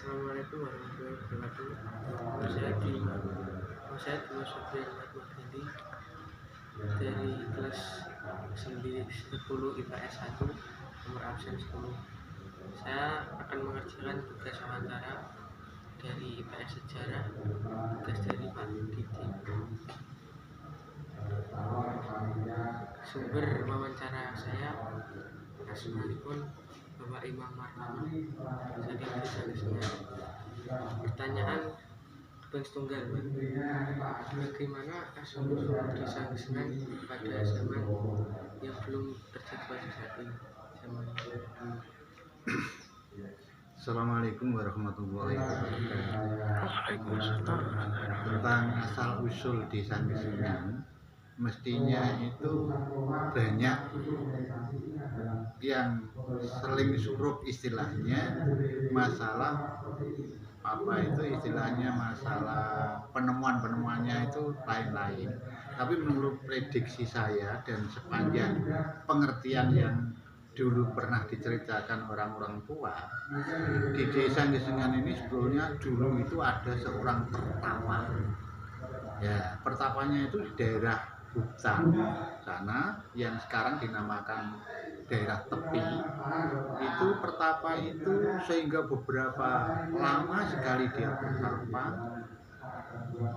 Assalamualaikum warahmatullahi wabarakatuh. Saya Dimas Febrian Ahmad dari kelas 10 IPS 1 nomor absen 10. Saya akan mengerjakan tugas wawancara dari IPS Sejarah, tugas dari Pak Didi. Sumber wawancara saya Assalamualaikum Bapak Imam Marhama dari Desa. Pertanyaan tunggal, bagaimana asal-usul Desa Gesengan pada zaman yang belum terjadi pada saat ini? Assalamualaikum warahmatullahi wabarakatuh. Tentang asal usul Desa Gesengan, mestinya itu banyak yang seling surup istilahnya, masalah masalah penemuannya itu lain-lain. Tapi menurut prediksi saya dan sepanjang pengertian yang dulu pernah diceritakan orang-orang tua, di Desa Gesengan ini sebetulnya dulu itu ada seorang pertapa. Ya, pertapanya itu di daerah hutan sana yang sekarang dinamakan daerah tepi. Itu pertapa itu sehingga beberapa lama sekali dia bertapa.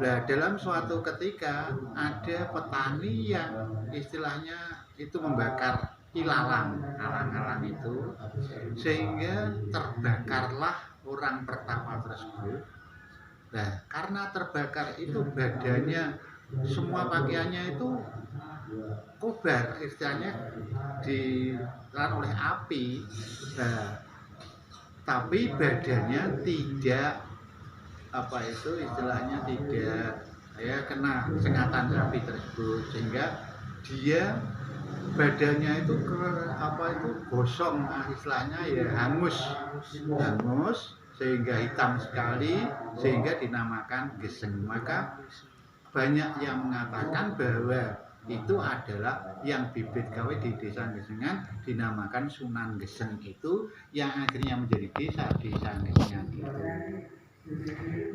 Nah, dalam suatu ketika ada petani yang istilahnya itu membakar alang-alang itu, sehingga terbakarlah orang pertapa tersebut. Nah, karena terbakar itu badannya, semua pakaiannya itu kobar, istilahnya dilakukan oleh api. Nah, tapi badannya tidak tidak kena sengatan api tersebut, sehingga dia badannya itu gosong, istilahnya ya hangus sehingga hitam sekali, sehingga dinamakan geseng. Maka banyak yang mengatakan bahwa itu adalah yang bibit KW di Desa Gesengan dinamakan Sunan Geseng, itu yang akhirnya menjadi Desa Gesengan itu.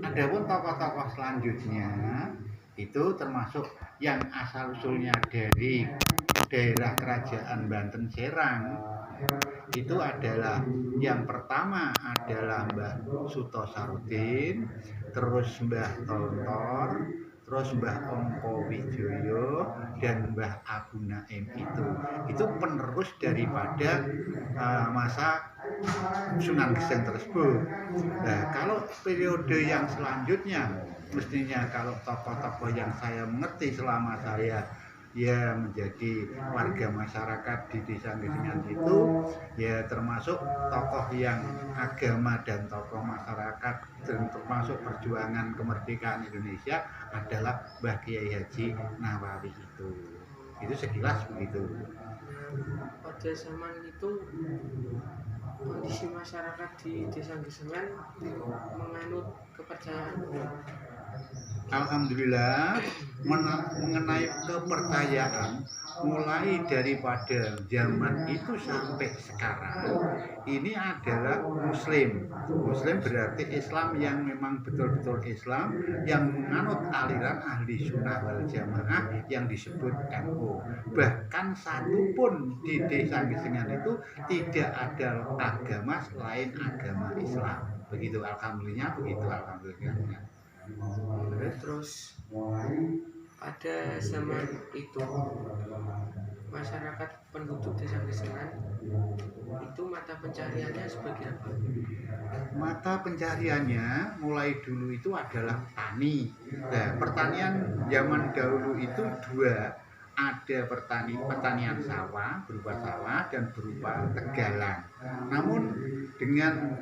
Adapun tokoh-tokoh selanjutnya itu termasuk yang asal usulnya dari daerah kerajaan Banten Serang. Itu adalah yang pertama adalah Mbah Sutosarudin, terus Mbah Tontor, terus Mbah Ongko Wijoyo, dan Mbah Abu Naim. Itu penerus daripada masa Sunan Geseng tersebut. Nah, kalau periode yang selanjutnya, mestinya kalau tokoh-tokoh yang saya mengerti selama saya menjadi warga masyarakat di Desa Gesengan itu, ya termasuk tokoh yang agama dan tokoh masyarakat dan termasuk perjuangan kemerdekaan Indonesia adalah Mbah Kiai Haji Nawawi itu sekilas begitu. Pada zaman itu kondisi masyarakat di Desa Gesengan menganut kepercayaan. Alhamdulillah, mengenai kepercayaan mulai daripada zaman itu sampai sekarang ini adalah Muslim berarti Islam yang memang betul-betul Islam, yang menganut aliran ahli sunnah wal jamaah yang disebut NU. Bahkan satu pun di Desa Gesengan itu tidak ada agama selain agama Islam. Begitu, alhamdulillah. Terus pada zaman itu masyarakat penduduk Desa Gesengan itu mata pencariannya sebagai apa? Mata pencariannya mulai dulu itu adalah tani. Nah, pertanian zaman dahulu itu dua, ada pertanian sawah, berupa sawah dan berupa tegalan. Namun dengan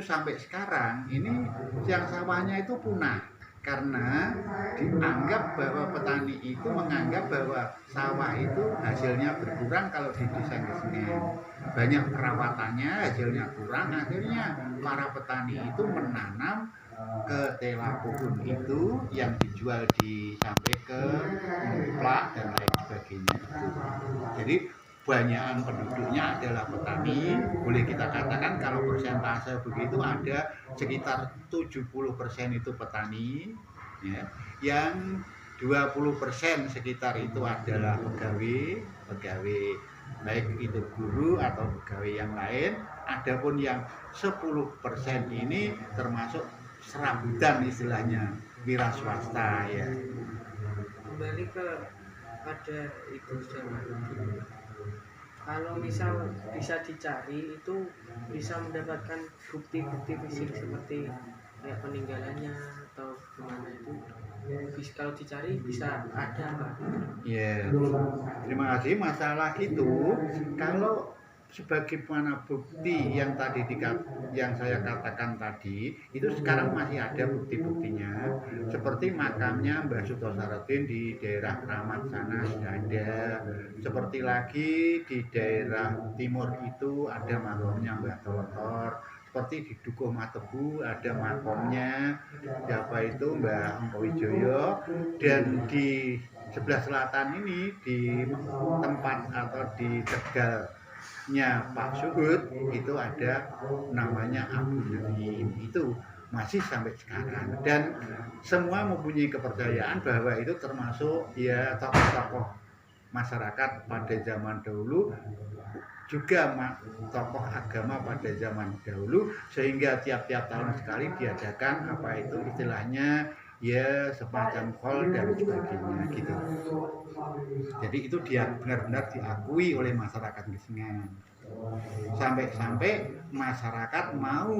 sampai sekarang ini yang sawahnya itu punah, karena dianggap bahwa petani itu menganggap bahwa sawah itu hasilnya berkurang kalau di Desa Gesengan. Banyak perawatannya, hasilnya kurang, akhirnya para petani itu menanam ketela pohon itu yang dijual sampai ke muplak dan lain sebagainya. Jadi kebanyakan penduduknya adalah petani, boleh kita katakan kalau persentase begitu ada sekitar 70% itu petani, ya, yang 20% sekitar itu adalah pegawai baik itu guru atau pegawai yang lain. Adapun yang 10% ini termasuk serabutan istilahnya, wira swasta ya. Kembali ke pada itu kalau misal bisa dicari itu bisa mendapatkan bukti-bukti fisik seperti kayak peninggalannya atau gimana itu kalau dicari bisa ada Pak. Ya, terima kasih. Masalah itu kalau sebagaimana bukti yang yang saya katakan tadi itu sekarang masih ada bukti-buktinya, seperti makamnya Mbah Suto Sarotin di daerah Kramat sana sudah ada, seperti lagi di daerah timur itu ada makamnya Mbah Tolotor, seperti di Dukuh Matebu ada makamnya siapa itu Mbah Angkowijoyo, dan di sebelah selatan ini di tempat atau di Tegalnya Pak Suhud itu ada namanya Abu Naim, itu masih sampai sekarang dan semua mempunyai kepercayaan bahwa itu termasuk ya tokoh-tokoh masyarakat pada zaman dahulu, juga tokoh agama pada zaman dahulu, sehingga tiap-tiap tahun sekali diadakan apa itu istilahnya ya semacam khol dan sebagainya gitu. Jadi itu dia benar-benar diakui oleh masyarakat Gesengan. Sampai-sampai masyarakat mau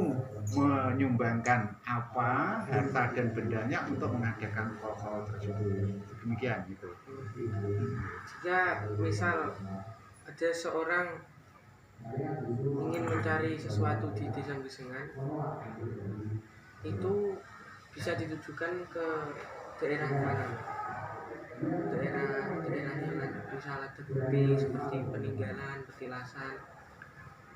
menyumbangkan apa harta dan bendanya untuk mengadakan khol tersebut. Demikian gitu. Jika misal ada seorang ingin mencari sesuatu di desa Gesengan, itu bisa ditujukan ke daerah mana? Daerah yang misal ada bukti seperti peninggalan, petilasan.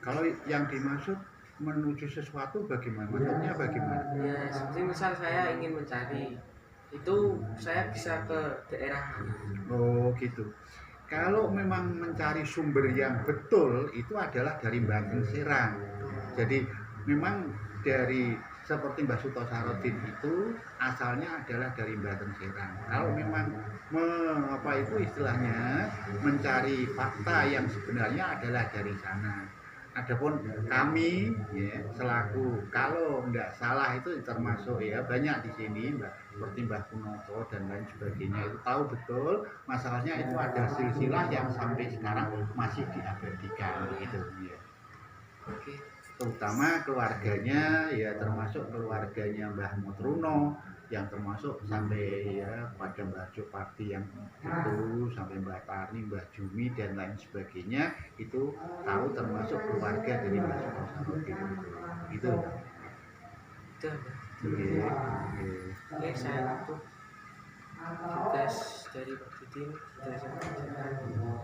Kalau yang dimaksud menuju sesuatu bagaimana? Maksudnya bagaimana? Ya, seperti misal saya ingin mencari, itu saya bisa ke daerah mana? Oh gitu. Kalau memang mencari sumber yang betul itu adalah dari Banten Serang. Jadi memang dari seperti Mbah Suto Sarotin itu asalnya adalah dari Banten Serang. Kalau memang apa itu istilahnya mencari fakta yang sebenarnya adalah dari sana. Adapun kami ya selaku kalau enggak salah itu termasuk ya banyak di sini seperti Mbah Kunoto dan lain sebagainya itu tahu betul masalahnya itu ada silsilah yang sampai sekarang masih diabadikan gitu ya. Oke. Terutama keluarganya ya termasuk keluarganya Mbah Mutruno yang termasuk sampai ya pada Mbah Joparti yang itu sampai Mbah Tarni, Mbah Jumi dan lain sebagainya itu tahu termasuk keluarga dari Mbah Suto Sarotin itu. Oke, saya tutup tugas dari Pak Didin.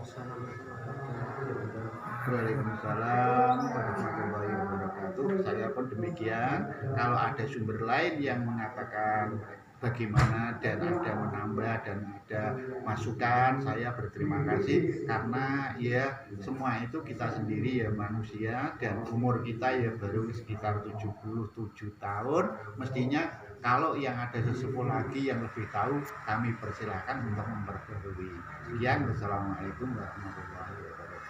Assalamualaikum warahmatullahi wabarakatuh. Waalaikumsalam warahmatullahi wabarakatuh. Saya pun demikian. Kalau ada sumber lain yang mengatakan bagaimana dan ada menambah dan ada masukan, saya berterima kasih karena ya semua itu kita sendiri ya manusia dan umur kita ya baru sekitar 77 tahun. Mestinya kalau yang ada sesepuh lagi yang lebih tahu kami persilahkan untuk memperbarui. Sekian, wassalamualaikum warahmatullahi wabarakatuh.